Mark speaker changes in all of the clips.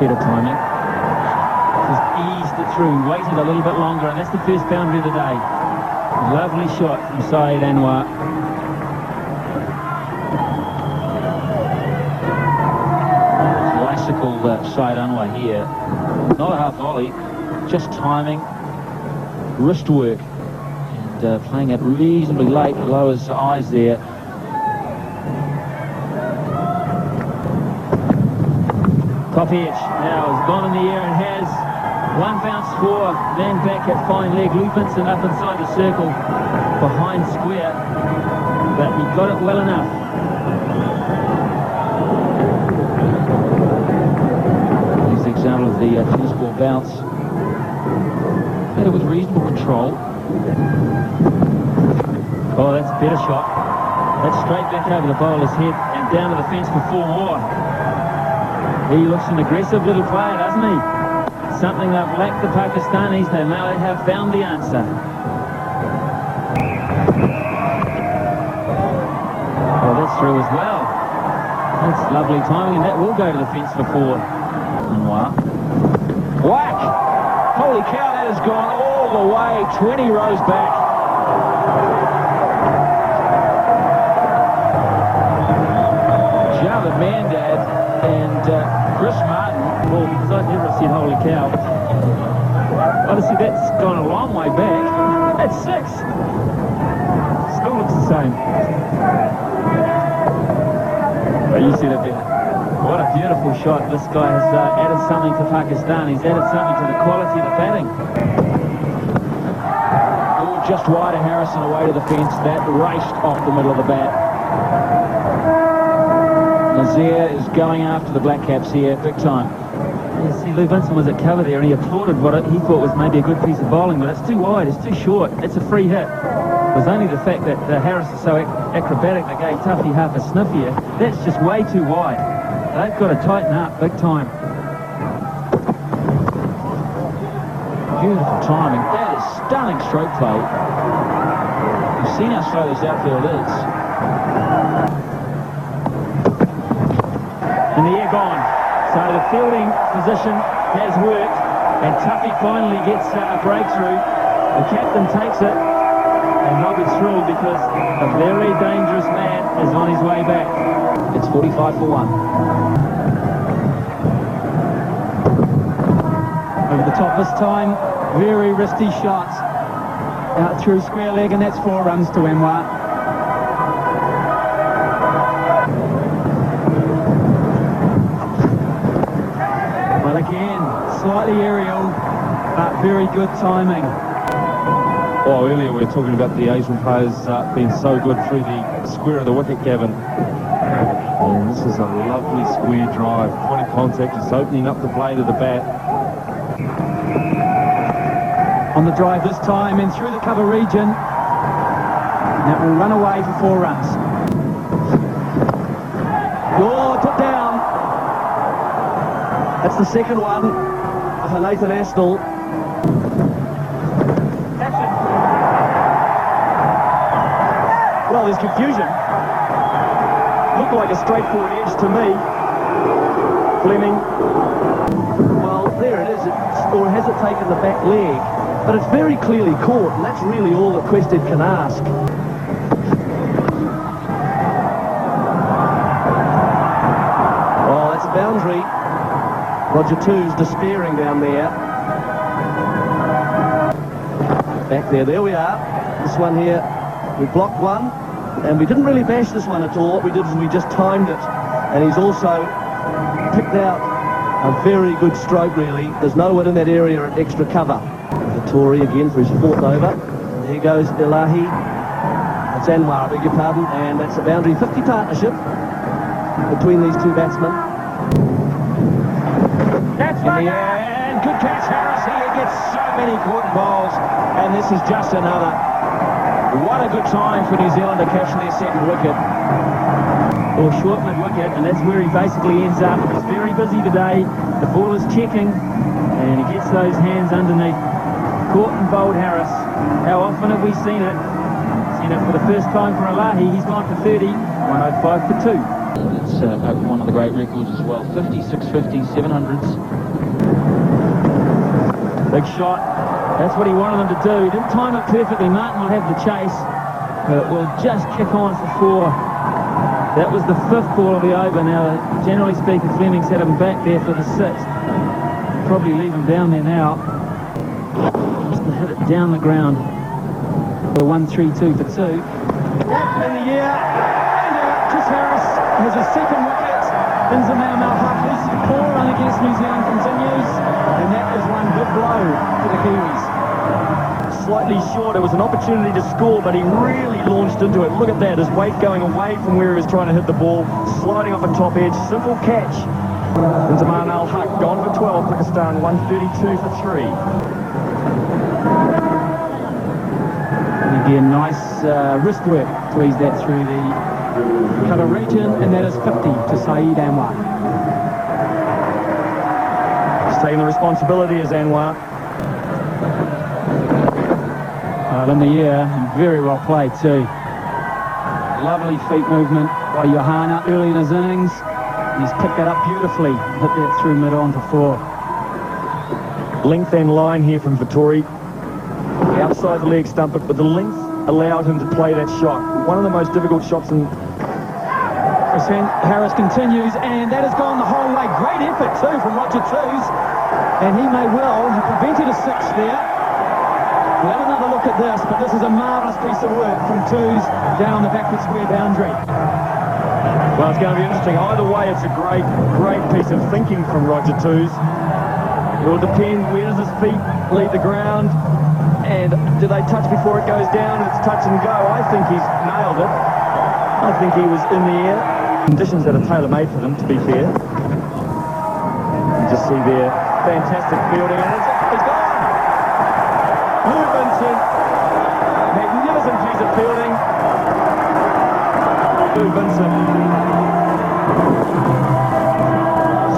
Speaker 1: better timing. Just eased it through, waited a little bit longer, and that's the first boundary of the day. Lovely shot from Saeed Anwar. Classical Saeed Anwar here. Not a half volley, just timing, wrist work, and playing it reasonably late, below his eyes there. Top edge now has gone in the air and has one bounce for, then back at fine leg. Lou Vincent up inside the circle behind square, but he got it well enough. Here's the example of the tennis ball bounce. Played it with reasonable control. Oh, that's a better shot. That's straight back over the bowler's head and down to the fence for 4 more. He looks an aggressive little player, doesn't he? Something they've lacked the Pakistanis. They may have found the answer. Oh, that's through as well. That's lovely timing, and that will go to the fence for 4. Anwar. Whack! Holy cow, that has gone all the way, 20 rows back. Javed Mandad and Chris Martin, well, because I've never said holy cow. Honestly, that's gone a long way back. That's 6. Still looks the same. But you see that there. What a beautiful shot. This guy has added something to Pakistan. He's added something to the quality of the batting. Oh, just wide of Harrison away to the fence. That raced off the middle of the bat. Nazir is going after the Black Caps here, big time. You see, Lou Vincent was at cover there, and he applauded what he thought was maybe a good piece of bowling, but it's too wide, it's too short, it's a free hit. It was only the fact that Harris is so acrobatic that gave Tuffy half a sniff here. That's just way too wide. They've got to tighten up big time. Beautiful timing. That is stunning stroke play. You've seen how slow this outfield is. And the air gone. So the fielding position has worked, and Tuffy finally gets a breakthrough. The captain takes it, and Robert's thrilled because a very dangerous man is on his way back. It's 45 for 1. Over the top this time, very risky shots. Out through square leg, and that's 4 runs to Anwar. Well, again, slightly aerial, but very good timing.
Speaker 2: Well, earlier we were talking about the Asian players being so good through the square of the wicket, Gavin. And this is a lovely square drive. Point of contact, just opening up the blade of the bat.
Speaker 1: On the drive this time, in through the cover region. That will run away for 4 runs. Oh, put down. That's the second one for an international. Well, there's confusion. Looked like a straightforward edge to me. Fleming. Well, there it is. Or has it taken the back leg? But it's very clearly caught, and that's really all that Quested can ask. Oh, that's a boundary. Roger 2's despairing down there. Back there we are. This one here, we blocked one, and we didn't really bash this one at all. What we did is we just timed it, and he's also picked out a very good stroke, really. There's no one in that area at extra cover. Tory again for his 4th over. There goes Ilahi. That's Anwar, I beg your pardon, and that's a boundary 50 partnership between these 2 batsmen. That's in the air, and good catch, Harris. He gets so many caught balls, and this is just another. What a good time for New Zealand to catch their 2nd wicket. Or short mid-wicket, and that's where he basically ends up. He's very busy today. The ball is checking, and he gets those hands underneath. Caught and bowled Harris. How often have we seen it? Seen it for the first time for Ilahi. He's gone for 30, 105 for 2.
Speaker 3: It's one of the great records as well. 50, 650, 700s. Big shot. That's what he wanted them to do. He didn't time it perfectly. Martin will have the chase, but will just kick on for 4. That was the 5th ball of the over. Now, generally speaking, Fleming's had him back there for the 6th. Probably leave him down there now. Just to hit it down the ground. For 1-3-2 for 2. In the air, and Chris Harris has a 2nd wicket. Vincent and Craig McMillan, poor run against New Zealand continues, and that is one good blow to the Kiwis. Slightly short, it was an opportunity to score, but he really launched into it. Look at that, his weight going away from where he was trying to hit the ball, sliding off a top edge, simple catch. Vincent and Craig gone for 12, Pakistan 132 for 3. And again, nice wrist work to ease that through the cutter region, and that is 50 to Saeed Anwar.
Speaker 1: He's taking the responsibility as Anwar.
Speaker 3: In the air, and very well played too. Lovely feet movement by Youhana early in his innings. He's picked that up beautifully, hit that through mid-on for 4.
Speaker 1: Length and line here from Vittori. Outside the leg stump, but the length allowed him to play that shot. One of the most difficult shots in...
Speaker 3: Chris Harris continues, and that has gone the whole way. Great effort too from Roger Toos, and he may well have prevented a 6 there. We'll have another look at this, but this is a marvellous piece of work from Toos down the backward square boundary.
Speaker 1: Well, it's going to be interesting. Either way, it's a great piece of thinking from Roger Toos. It will depend, where does his feet leave the ground, and do they touch before it goes down? It's touch and go. I think he's nailed it. I think he was in the air. Conditions that are tailor-made for them, to be fair. You just see there, fantastic fielding, and it's gone! Vincent, magnificent piece of fielding. Vincent.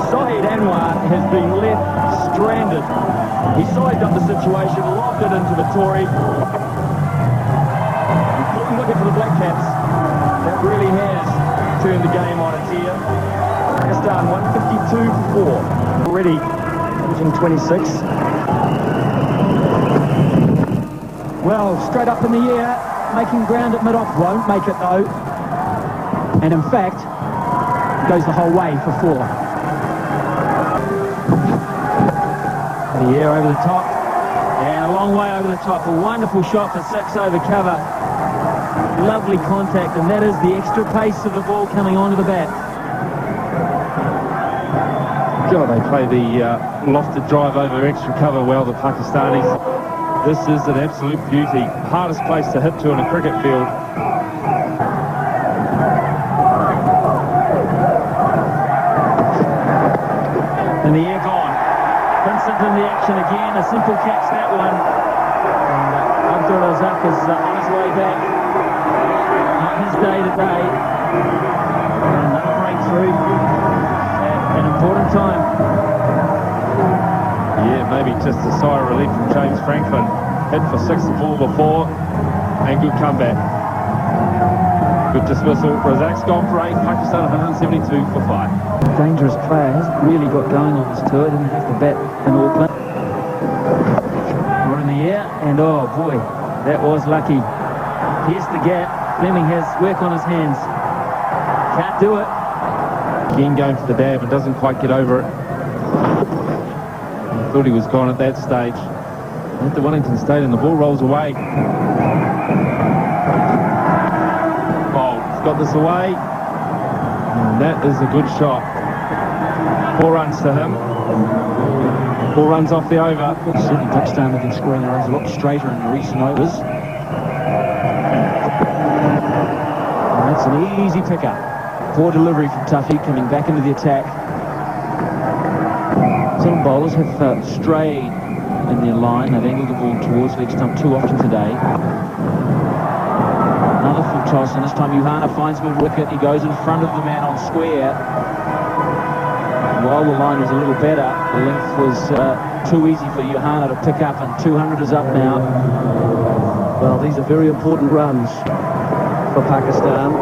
Speaker 1: Saeed Anwar has been left stranded. He sized up the situation, lobbed it into Vittori. Important wicket for the Black Caps. That really has turned the game on its ear. Pakistan 152 for 4. Already averaging 26.
Speaker 3: Well, straight up in the air, making ground at mid-off. Won't make it though. And in fact, goes the whole way for 4. The air over the top, and a long way over the top. A wonderful shot for 6 over cover. Lovely contact, and that is the extra pace of the ball coming onto the bat.
Speaker 2: God, they play the lofted drive over extra cover well, the Pakistanis. This is an absolute beauty. Hardest place to hit to in a cricket field.
Speaker 3: And the air gone. Vincent in the action again. A simple catch, that one. And Abdul Razak is on his way back. Not his day today. Another breakthrough at an important time.
Speaker 2: Yeah, maybe just a sigh of relief from James Franklin. Hit for 6 the ball before, and good comeback. Good dismissal. Razak's gone for 8. Pakistan 172 for 5.
Speaker 3: Dangerous player, hasn't really got going on this tour. Didn't have to bat in Auckland. We're in the air, and oh boy, that was lucky. Pierced the gap. Fleming has work on his hands. Can't do it.
Speaker 2: Again going for the dab and doesn't quite get over it. Thought he was gone at that stage. At the Wellington Stadium, the ball rolls away. Oh, he's got this away. And that is a good shot. 4 runs to him. 4 runs off the over.
Speaker 3: Certainly Pakistan have been scoring their runs a lot straighter in the recent overs. And that's an easy pickup. Poor delivery from Tuffy, coming back into the attack. Some bowlers have strayed in their line. They've angled the ball towards leg stump too often today. Another full toss, and this time Youhana finds mid wicket. He goes in front of the man on square. While the line was a little better, the length was too easy for Youhana to pick up, and 200 is up now.
Speaker 1: Well, these are very important runs for Pakistan.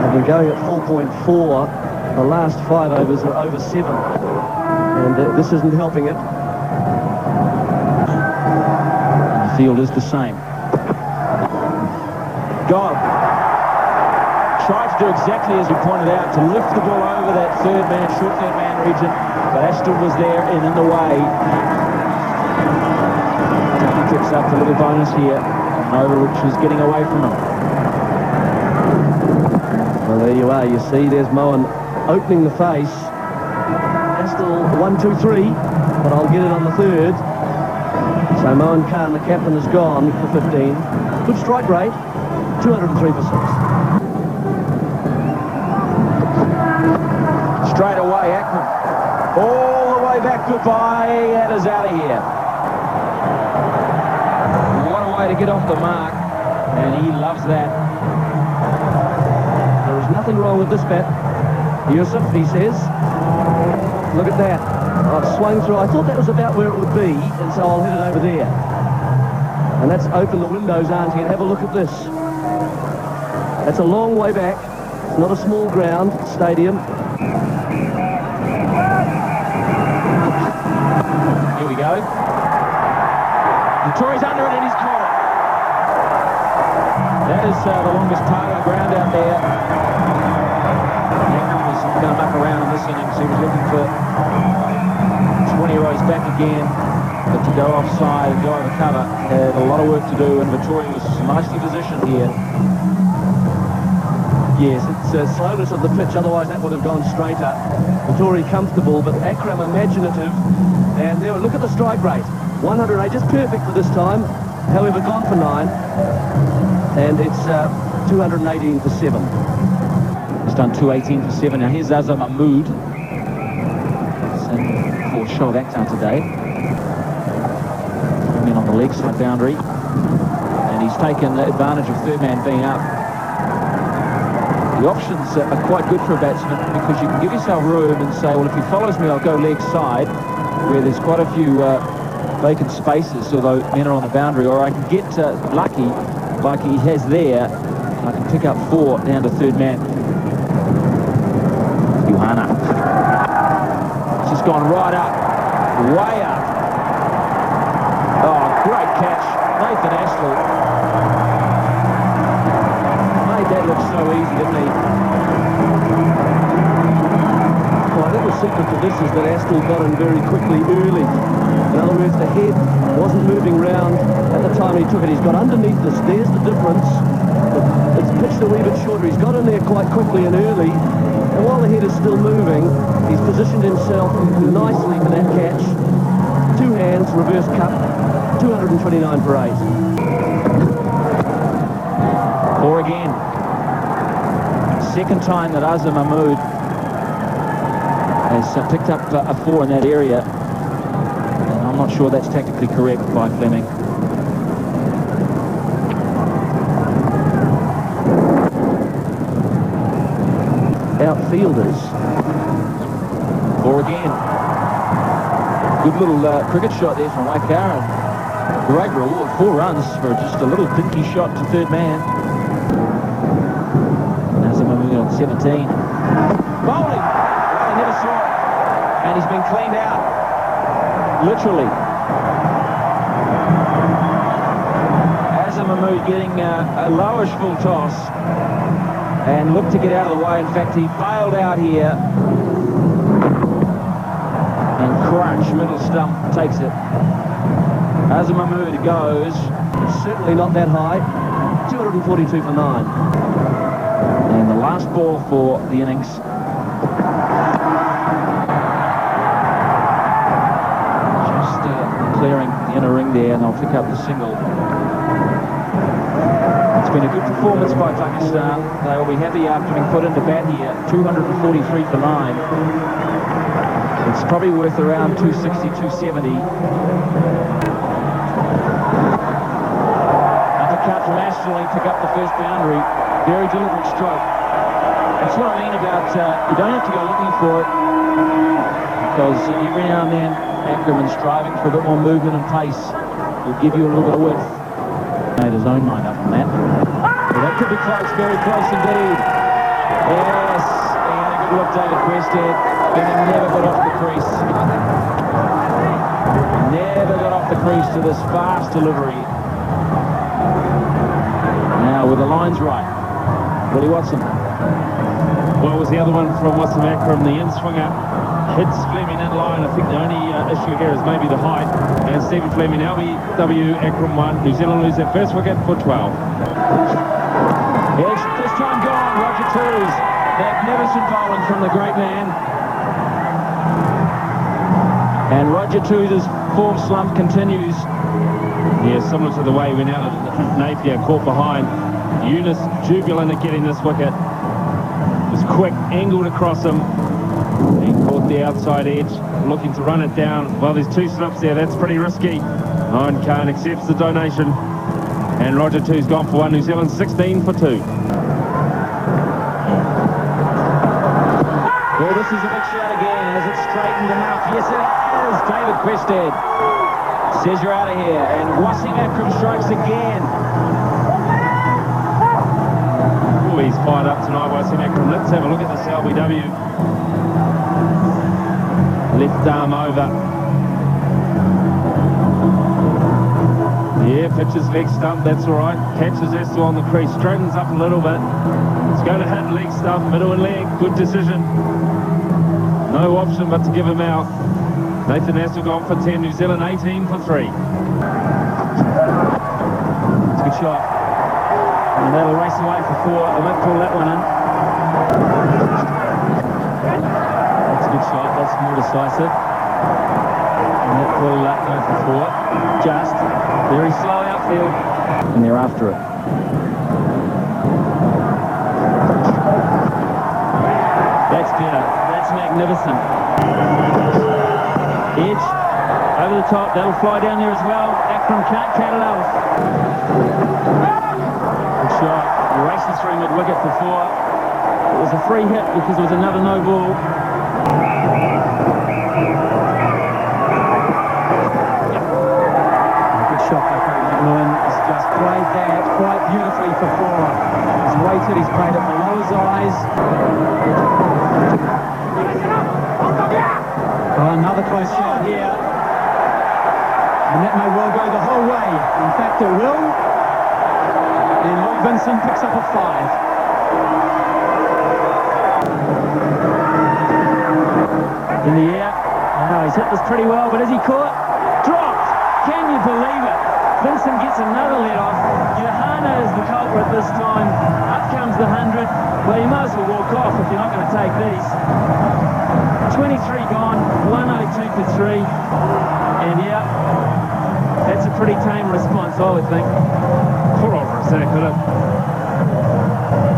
Speaker 1: And They've been going at 4.4. The last 5 overs are over 7. And this isn't helping it.
Speaker 3: The field is the same. God tried to do exactly as you pointed out, to lift the ball over that short third man region, but Ashton was there and in the way. He picks up a little bonus here, over which was getting away from him.
Speaker 1: Well, there you are. You see, there's Moen opening the face. Astle 1, 2, 3, but I'll get it on the third. So Moen Khan, the captain, is gone for 15. Good strike rate, 203 for 6.
Speaker 3: Straight away, Akram. All the way back, goodbye. That is out of here. What a way to get off the mark, and he loves that.
Speaker 1: There is nothing wrong with this bat, Yousuf, he says. Look at that. I've swung through. I thought that was about where it would be, and so I'll hit it over there. And that's open the windows, aren't you? And have a look at this. That's a long way back. It's not a small ground, stadium.
Speaker 3: Here we go. Vittoria's under it and he's caught it. That is the longest part of the ground out there. Akram was going to muck around in this innings. He was looking for 20 rows back again, but to go offside and go over cover had a lot of work to do, and Vittoria was nicely positioned here.
Speaker 1: Yes, it's slowness of the pitch, otherwise that would have gone straighter. Vittori comfortable, but Akram imaginative. And there, look at the strike rate. 108, just perfect for this time. However, gone for 9. And it's 218 for 7.
Speaker 3: He's done 218 for 7. Now here's Azam Mahmood. For Show of Akhtar today. Coming in on the leg side boundary. And he's taken advantage of third man being up. The options are quite good for a batsman because you can give yourself room and say, well, if he follows me, I'll go leg side, where there's quite a few vacant spaces, although men are on the boundary, or I can get lucky, like he has there, and I can pick up 4 down to third man. Youhana. It's just gone right up, way up. Oh, great catch. Nathan Astle. That looks so easy, didn't he? Well, I think the secret to this is that Astle got in very quickly early. In other words, the head wasn't moving round at the time he took it. He's got underneath this. There's the difference. It's pitched a wee bit shorter. He's got in there quite quickly and early. And while the head is still moving, he's positioned himself nicely for that catch. 2 hands, reverse cup, 229 for 8. 4 again. Second time that Azam Mahmood has picked up a 4 in that area, and I'm not sure that's tactically correct by Fleming.
Speaker 1: Outfielders.
Speaker 3: 4 again. Good little cricket shot there from Waikara. Great reward, 4 runs for just a little dinky shot to third man. On 17. Bowling! I never saw it. And he's been cleaned out. Literally. Azam Mahmood getting a lowish full toss and looked to get out of the way. In fact, he bailed out here. And crunch, middle stump, takes it. Azam Mahmood goes.
Speaker 1: It's certainly not that high. 242 for 9.
Speaker 3: And the last ball for the innings. Just clearing the inner ring there, and they'll pick up the single. It's been a good performance by Pakistan. They will be happy after being put into bat here. 243 for 9. It's probably worth around 260, 270. Uppercut from Astle, pick up the first boundary. Very deliberate stroke. That's what I mean about you don't have to go looking for it, because every now and then Ackerman's striving for a bit more movement and pace will give you a little bit of width. Made his own mind up on that. Well, that could be close, very close indeed. Yes, he had a good look, David Quested, but he never got off the crease. Never got off the crease to this fast delivery. Now with the lines right, Willie Watson.
Speaker 2: Well, was the other one from Wasim Akram, the in-swinger, hits Fleming in line. I think the only issue here is maybe the height. And Stephen Fleming, LBW Akram 1, New Zealand lose their first wicket for 12.
Speaker 3: Yes, this time gone, Roger Toos. Magnificent bowling from the great man. And Roger Toos' form slump continues.
Speaker 2: Yeah, similar to the way we now Napier caught behind. Younes jubilant at getting this wicket. Was quick, angled across him. He caught the outside edge, looking to run it down. Well, there's two slips there, that's pretty risky. Owen Khan accepts the donation. And Roger Two's gone for one. New Zealand 16 for 2.
Speaker 3: Well, this is a big shot again. Has it straightened enough? Yes, it is. David Quested says you're out of here. And Wasim Akram strikes again.
Speaker 2: Oh, he's fired up tonight, Wasim Akram. Let's have a look at this LBW. Left arm over. Yeah, pitches leg stump, that's all right. Catches Estel on the crease, straightens up a little bit. It's going to hit leg stump, middle and leg. Good decision. No option but to give him out. Nathan Estel gone for 10, New Zealand 18 for 3.
Speaker 3: It's a good shot. And that'll race away for 4. I won't pull that one in. That's a good shot. That's more decisive. And that will go for 4. Just very slow outfield. And they're after it. That's better. That's magnificent. Edge over the top. That'll fly down there as well. Akram can't cut it off. Good shot. He races through mid-wicket for 4. It was a free hit because there was another no ball. Good shot by Craig McMillan. He's just played that quite beautifully for 4. He's waited, he's played it below his eyes. Oh, another close shot here. And that may well go the whole way. In fact, it will. And Luke Vincent picks up a 5. In the air. Oh, he's hit this pretty well, but is he caught? Dropped! Can you believe it? Vincent gets another let off. Youhana is the culprit this time. Up comes the 100. Well, you might as well walk off if you're not going to take these. 23 gone, 102 for 3. And yeah, that's a pretty tame response, I would think.
Speaker 2: Poor old Razak, could it?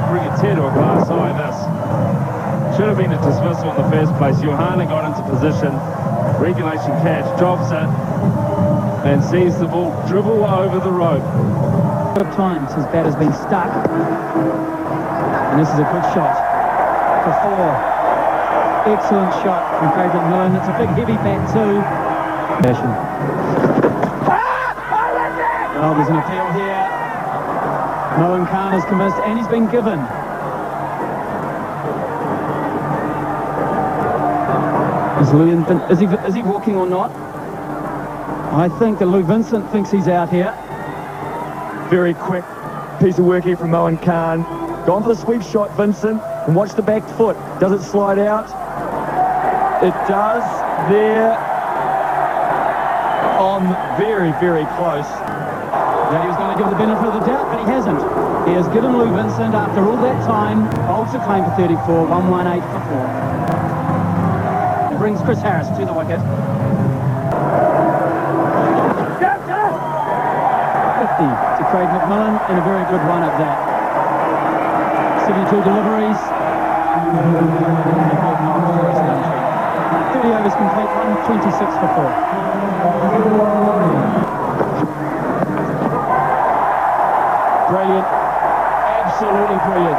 Speaker 2: Bring a tear to a glass eye, this. Should have been a dismissal in the first place. Youhana got into position, regulation catch, drops it, and sees the ball dribble over the rope.
Speaker 3: A lot of times his bat has been stuck, and this is a good shot for 4. Excellent shot from Craig McMillan. It's a big heavy bat too. Oh, there's an appeal here. Owen Khan is convinced, and he's been given. Is he walking or not? I think that Lou Vincent thinks he's out here.
Speaker 1: Very quick piece of work here from Owen Khan. Gone for the sweep shot, Vincent, and watch the back foot. Does it slide out? It does. There. On very, very close.
Speaker 3: That he was going to give the benefit of the doubt, but he hasn't. He has given Lou Vincent, after all that time, holds a claim for 34, 118 for 4. It brings Chris Harris to the wicket. 50 to Craig McMillan, and a very good run at that. 72 deliveries. 30 overs complete, 126 for 4. Brilliant, absolutely brilliant.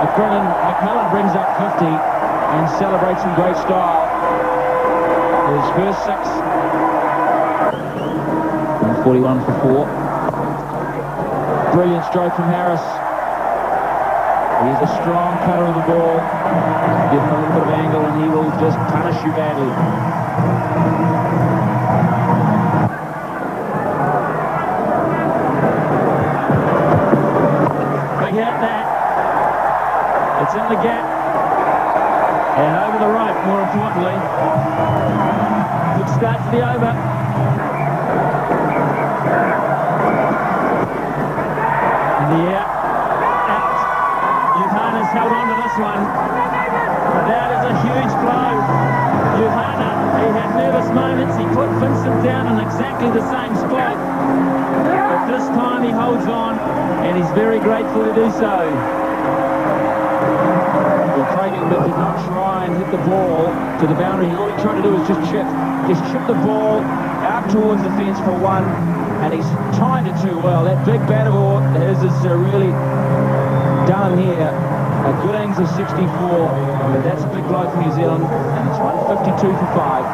Speaker 3: McMillan brings up 50 and celebrates in great style. His first 6. 41 for 4. Brilliant stroke from Harris. He's a strong cutter of the ball. Give him a little bit of angle and he will just punish you badly. Big hit that. It's in the gap. And over the rope, more importantly. Good start to the over. In the air. Out. Youhana's held on to this one. That is a huge blow. Youhana, he had nervous moments. He put Vincent down in exactly the same spot. But this time he holds on, and he's very grateful to do so. Well, Craig McMillan did not try and hit the ball to the boundary. All he tried to do was just chip the ball out towards the fence for one, and he's timed it too well. That big bat of his is really done here. A good innings of 64, but that's a big blow for New Zealand, and it's 152 for 5.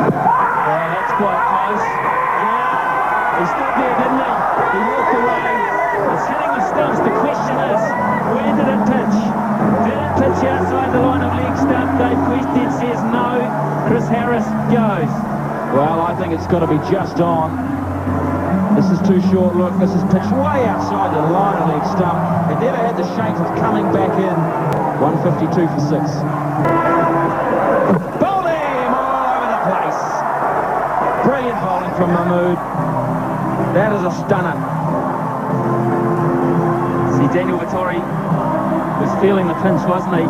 Speaker 3: Oh, that's quite close. Yeah, he stood there, didn't he? He walked away. It's hitting the stumps. The question is, where did it pitch? Did it pitch outside the line of leg stump? Dave Quested says no. Chris Harris goes. Well, I think it's got to be just on. This is too short. Look, this is pitched way outside the line of leg stump. It never had the shape of coming back in. 152 for 6. Bowling all over the place. Brilliant bowling from Mahmood. That is a stunner. See, Daniel Vittori was feeling the pinch, wasn't he?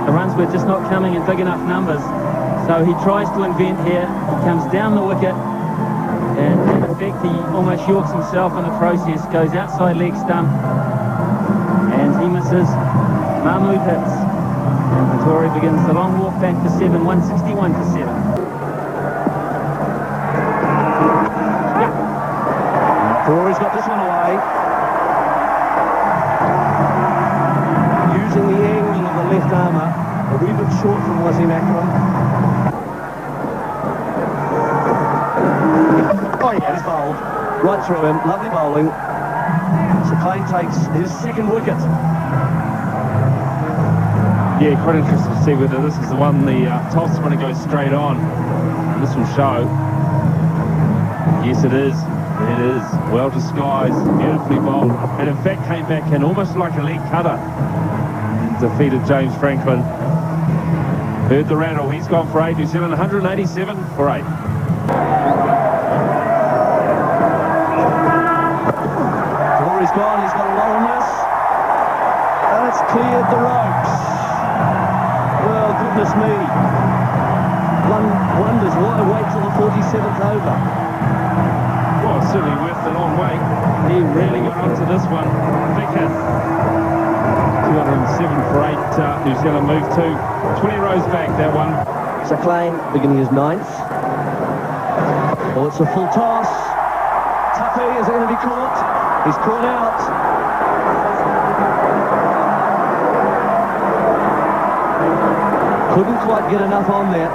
Speaker 3: The runs were just not coming in big enough numbers. So he tries to invent here. He comes down the wicket. And in effect, he almost yorks himself in the process. Goes outside leg stump. And he misses. Mahmood hits. And Vittori begins the long walk back for 7. 161 for 7.
Speaker 1: Vittori's got this one away. Using the angle of the left armour. A wee bit short from Wasim Akram. Oh yeah, he's bowled. Right through him. Lovely bowling. Saqlain takes his second wicket.
Speaker 2: Yeah, quite interesting to see whether this is the one the toss when it goes straight on. And this will show. Yes, it is. It is. Well disguised. Beautifully bowled. And in fact came back in almost like a leg cutter. And defeated James Franklin. Heard the rattle. He's gone for 8. New Zealand 187 for 8.
Speaker 1: He's gone, he's got a lot on this. And it's cleared the ropes. Well, goodness me. One wonders why wait till the 47th over.
Speaker 2: Well, it's certainly worth the long wait. He really got onto this one. Big hit. 207 for 8. New Zealand move to 20 rows back, that one.
Speaker 1: Saqlain beginning his 9th. Oh, it's a full toss. Tuffy, is it going to be caught? He's caught out. Couldn't quite get enough on there.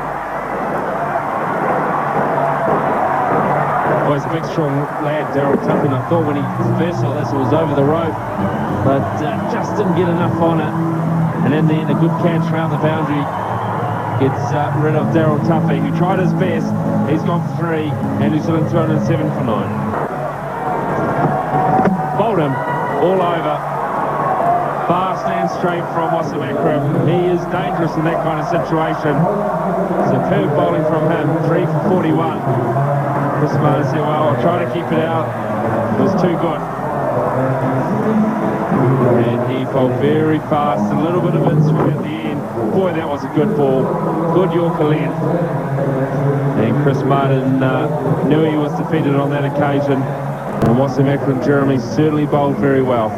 Speaker 2: Well, he's a big, strong lad, Daryl Tuffy. I thought when he first saw this, it was over the rope. But just didn't get enough on it. And in the end, a good catch round the boundary gets rid of Daryl Tuffy, who tried his best. He's gone for 3, and New Zealand 207 for 9. Bowled him all over. Fast and straight from Wasim Akram. He is dangerous in that kind of situation. Superb bowling from him. 3 for 41. Chris Martin said, well, I'll try to keep it out. It was too good. And he bowled very fast. A little bit of it swing at the end. Boy, that was a good ball. Good Yorker length. And Chris Martin knew he was defeated on that occasion. And Wasim Akram Jeremy certainly bowled very well.